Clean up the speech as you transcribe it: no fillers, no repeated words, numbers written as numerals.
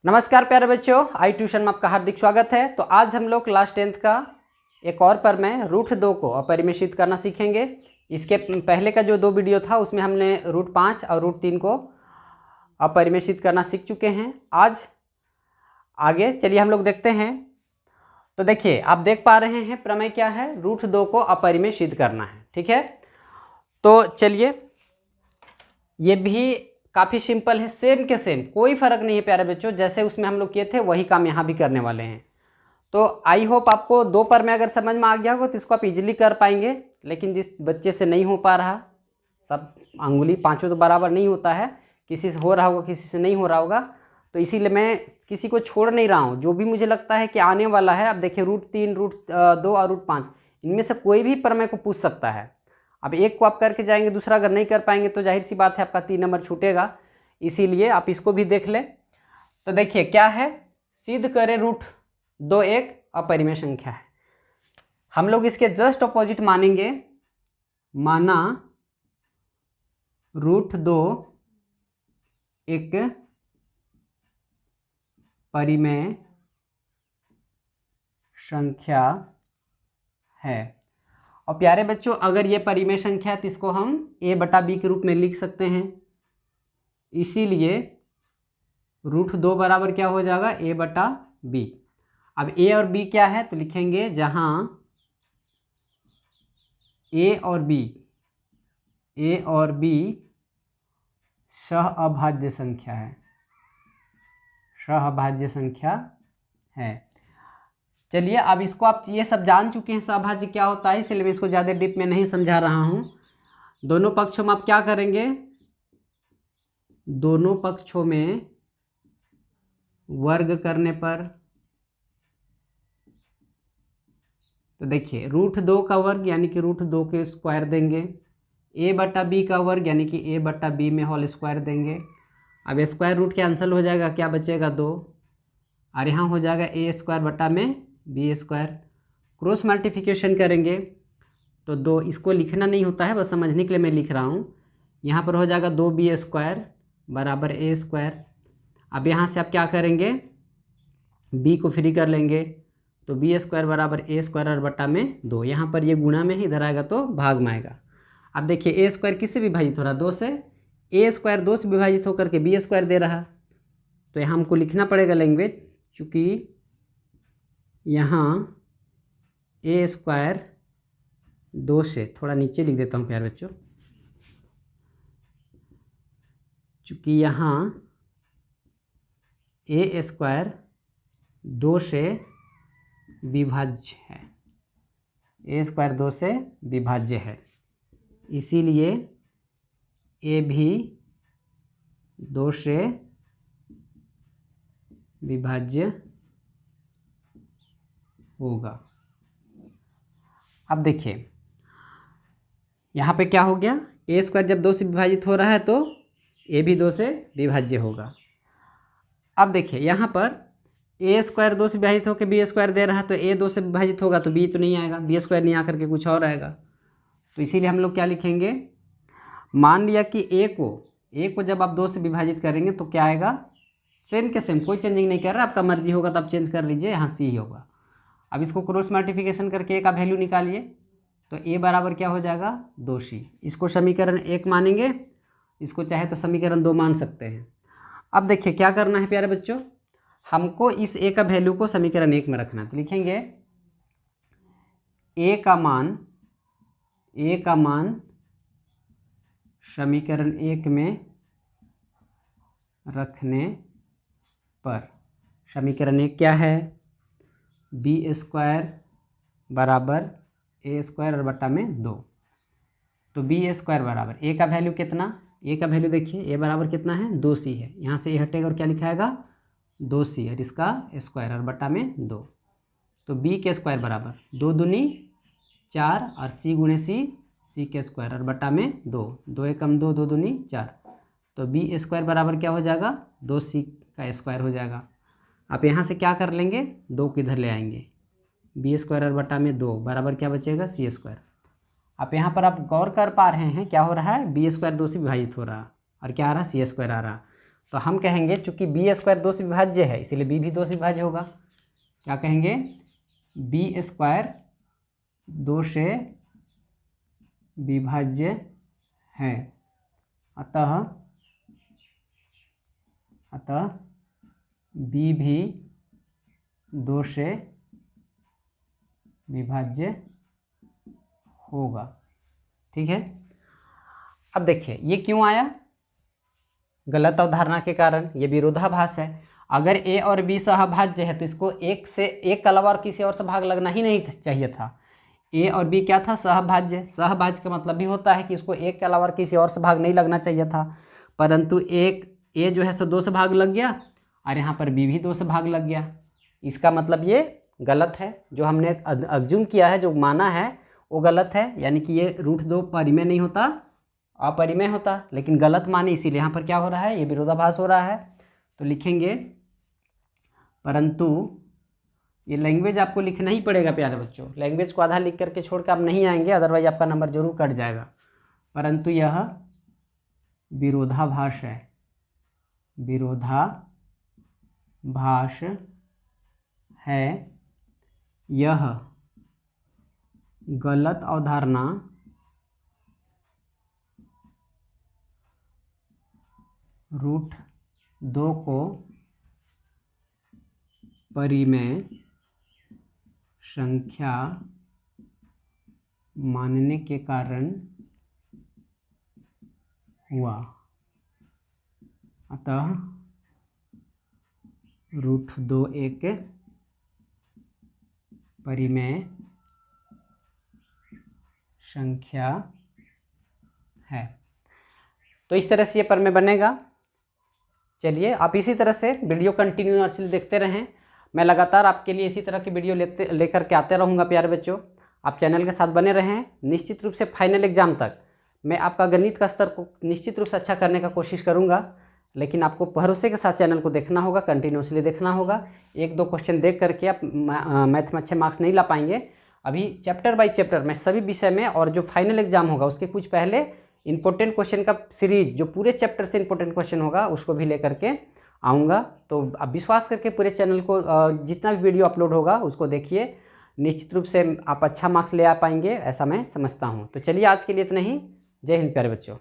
नमस्कार प्यारे बच्चों, आई ट्यूशन में आपका हार्दिक स्वागत है। तो आज हम लोग क्लास 10th का एक और पर में रूट 2 को अपरिमेशित करना सीखेंगे। इसके पहले का जो 2 वीडियो था उसमें हमने रूट 5 और रूट 3 को अपरिमेशित करना सीख चुके हैं। आज आगे चलिए हम लोग देखते हैं। तो देखिए, आप देख पा रहे हैं प्रमेय क्या है, रूट 2 को अपरिमेशित करना है। ठीक है, तो चलिए, ये भी काफ़ी सिंपल है, सेम के सेम, कोई फ़र्क नहीं है प्यारे बच्चों। जैसे उसमें हम लोग किए थे वही काम यहाँ भी करने वाले हैं। तो आई होप आपको 2 पर में अगर समझ में आ गया होगा तो इसको आप इजीली कर पाएंगे। लेकिन जिस बच्चे से नहीं हो पा रहा, सब अंगुली पाँचों तो बराबर नहीं होता है, किसी से हो रहा होगा किसी से नहीं हो रहा होगा, तो इसीलिए मैं किसी को छोड़ नहीं रहा हूँ। जो भी मुझे लगता है कि आने वाला है, अब देखिए रूट 3, रूट 2 और रूट 5, इनमें से कोई भी प्रमेय को पूछ सकता है। अब एक को आप करके जाएंगे, दूसरा अगर नहीं कर पाएंगे तो जाहिर सी बात है आपका 3 नंबर छूटेगा। इसीलिए आप इसको भी देख लें। तो देखिए क्या है, सिद्ध करें रूट 2 एक अपरिमेय संख्या है। हम लोग इसके जस्ट अपोजिट मानेंगे, माना रूट 2 एक परिमेय संख्या है। और प्यारे बच्चों, अगर ये परिमेय संख्या है तो इसको हम a/b के रूप में लिख सकते हैं। इसीलिए रूट 2 बराबर क्या हो जाएगा, a/b। अब a और b क्या है, तो लिखेंगे जहां a और b सहअभाज्य संख्या है, सहअभाज्य संख्या है। चलिए, अब इसको आप ये सब जान चुके हैं सहअभाज्य क्या होता है, इसलिए मैं इसको ज़्यादा डीप में नहीं समझा रहा हूँ। दोनों पक्षों में आप क्या करेंगे, दोनों पक्षों में वर्ग करने पर, तो देखिए रूट 2 का वर्ग यानी कि रूट 2 के स्क्वायर देंगे, a/b का वर्ग यानी कि a/b में होल स्क्वायर देंगे। अब स्क्वायर रूट कैंसिल हो जाएगा, क्या बचेगा 2, और यहाँ हो जाएगा a² में b²। क्रॉस मल्टीप्लिकेशन करेंगे तो 2, इसको लिखना नहीं होता है, बस समझने के लिए मैं लिख रहा हूँ। यहाँ पर हो जाएगा 2b² बराबर a²। अब यहाँ से आप क्या करेंगे, b को फ्री कर लेंगे, तो b² बराबर a² में 2। यहाँ पर ये गुणा में ही इधर आएगा तो भाग में आएगा। अब देखिए a² किससे विभाजित हो रहा, 2 से, a² 2 से विभाजित होकर के b² दे रहा, तो यहाँ हमको लिखना पड़ेगा लैंग्वेज, चूँकि यहाँ a² 2 से, थोड़ा नीचे लिख देता हूँ प्यारे बच्चों, चूँकि यहाँ a² 2 से विभाज्य है, a² 2 से विभाज्य है, इसीलिए a भी 2 से विभाज्य होगा। अब देखिए यहाँ पे क्या हो गया, a² जब 2 से विभाजित हो रहा है तो a भी 2 से विभाज्य होगा। अब देखिए यहाँ पर a² 2 से विभाजित होकर b² दे रहा है, तो a 2 से विभाजित होगा तो b तो नहीं आएगा, b² नहीं आकर के कुछ और आएगा। तो इसीलिए हम लोग क्या लिखेंगे, मान लिया कि a को जब आप 2 से विभाजित करेंगे तो क्या आएगा, सेम के सेम, कोई चेंजिंग नहीं कर रहा, आपका मर्जी होगा तो आप चेंज कर लीजिए, यहाँ c ही होगा। अब इसको क्रॉस मल्टीप्लिकेशन करके a का वैल्यू निकालिए, तो a बराबर क्या हो जाएगा, 2c। इसको समीकरण 1 मानेंगे, इसको चाहे तो समीकरण 2 मान सकते हैं। अब देखिए क्या करना है प्यारे बच्चों, हमको इस a का वैल्यू को समीकरण 1 में रखना है। तो लिखेंगे a का मान समीकरण 1 में रखने पर, समीकरण 1 क्या है, b² बराबर a² में 2। तो b² बराबर a का वैल्यू कितना, a का वैल्यू देखिए a बराबर कितना है, 2c है, यहाँ से a हटेगा और क्या लिखा आएगा, 2c, और इसका स्क्वायर और बटा में 2। तो b के स्क्वायर बराबर 2 दूनी 4 और c गुणे c के स्क्वायर और बटा में 2, 2 एकम 2, 2 दूनी 4, तो b² बराबर क्या हो जाएगा, 2c का स्क्वायर हो जाएगा। आप यहाँ से क्या कर लेंगे, 2 को इधर ले आएंगे, b² और बटा में 2 बराबर क्या बचेगा, c²। आप यहाँ पर आप गौर कर पा रहे हैं क्या हो रहा है, b² 2 से विभाजित हो रहा और क्या आ रहा, c² आ रहा। तो हम कहेंगे चूँकि बी स्क्वायर 2 से विभाज्य है इसीलिए बी भी 2 से विभाज्य होगा। क्या कहेंगे, बी स्क्वायर 2 से विभाज्य है, अतः बी भी 2 से विभाज्य होगा। ठीक है। अब देखिए ये क्यों आया, गलत अवधारणा के कारण, ये विरोधाभास है। अगर ए और बी सहभाज्य है तो इसको एक के अलावा और किसी और से भाग लगना ही नहीं चाहिए था। ए और बी क्या था, सहभाज्य। सहभाज्य का मतलब भी होता है कि इसको एक के अलावा और किसी और से भाग नहीं लगना चाहिए था, परंतु एक ए जो है सो 2 से भाग लग गया और यहाँ पर बी भी 2 से भाग लग गया। इसका मतलब ये गलत है, जो हमने अज्यूम किया है, जो माना है वो गलत है, यानी कि ये √2 परिमेय नहीं होता, अपरिमेय होता, लेकिन गलत माने इसीलिए यहाँ पर क्या हो रहा है, ये विरोधाभास हो रहा है। तो लिखेंगे, परंतु ये लैंग्वेज आपको लिखना ही पड़ेगा प्यारे बच्चों, लैंग्वेज को आधा लिख करके छोड़ कर आप नहीं आएंगे, अदरवाइज आपका नंबर जरूर कट जाएगा। परंतु यह विरोधाभास है, विरोधाभास है, यह गलत अवधारणा √2 को परिमेय संख्या मानने के कारण हुआ, अतः √2 एक परिमेय संख्या है। तो इस तरह से ये प्रमेय बनेगा। चलिए आप इसी तरह से वीडियो कंटिन्यूअसली देखते रहें, मैं लगातार आपके लिए इसी तरह की वीडियो लेकर के आते रहूँगा प्यारे बच्चों। आप चैनल के साथ बने रहें। निश्चित रूप से फाइनल एग्जाम तक मैं आपका गणित का स्तर को निश्चित रूप से अच्छा करने का कोशिश करूँगा, लेकिन आपको भरोसे के साथ चैनल को देखना होगा, कंटिन्यूअसली देखना होगा। 1-2 क्वेश्चन देख करके आप मैथ में अच्छे मार्क्स नहीं ला पाएंगे। अभी चैप्टर बाय चैप्टर मैं सभी विषय में, और जो फाइनल एग्जाम होगा उसके कुछ पहले इंपॉर्टेंट क्वेश्चन का सीरीज, जो पूरे चैप्टर से इंपॉर्टेंट क्वेश्चन होगा उसको भी लेकर के आऊँगा। तो आप विश्वास करके पूरे चैनल को, जितना भी वीडियो अपलोड होगा उसको देखिए, निश्चित रूप से आप अच्छा मार्क्स ले आ पाएंगे, ऐसा मैं समझता हूँ। तो चलिए आज के लिए इतना ही। जय हिंद प्यारे बच्चों।